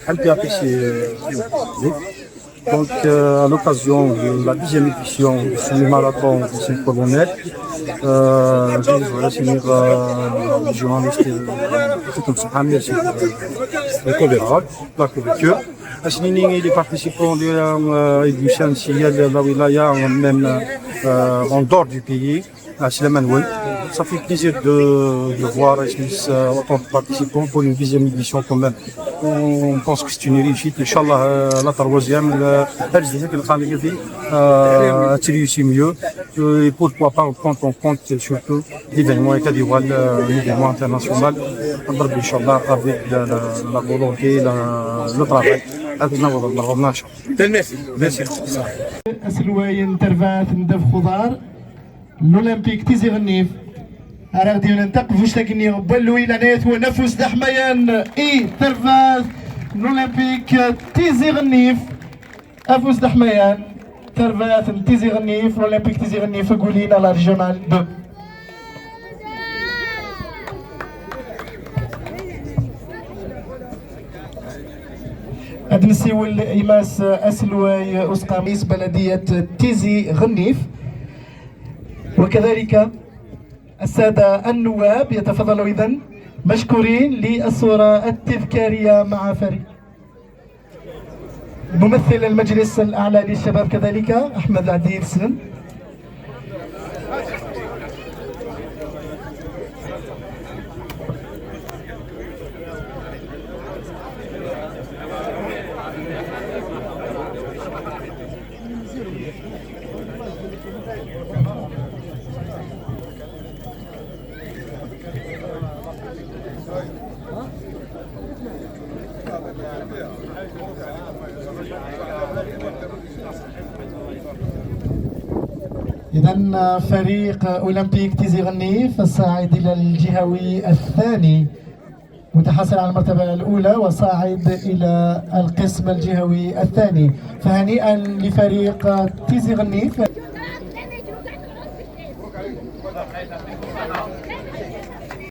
MPAPC donc à l'occasion de la 10e édition du marathon de Saint-Colonel, je suis journaliste la couverture. Les participants de la même en dehors du pays. Ça fait plaisir de voir autant de participants pour une 10e édition quand même. On pense que c'est une réussite. Inch'Allah, la 3e, elle réussit mieux. Et pourquoi pas prendre en compte surtout l'événement l'événement international. Inch'Allah, avec la volonté, le travail. Merci. أسلوين ترفات ندف خضار الأولمبيك تيزي غنيف غادي ننتقل فوش تاكني بلو إلى نيت ونفس دحميان إي ترفات الأولمبيك تيزي غنيف أفوس دحميان ترفات تيزي غنيف الأولمبيك تيزي غنيف قولينا لا ريجيونال 2. نسيو الإماس أسلواي أسقاميس بلدية تيزي غنيف، وكذلك السادة النواب يتفضلوا إذن مشكورين للصورة التذكارية مع فريق ممثل المجلس الأعلى للشباب كذلك أحمد عديل سن. إذن فريق أولمبيك تيزي غنيف الصاعد إلى الجهوي الثاني متحصل على المرتبة الأولى وصاعد إلى القسم الجهوي الثاني، فهنيئا لفريق تيزي غنيف.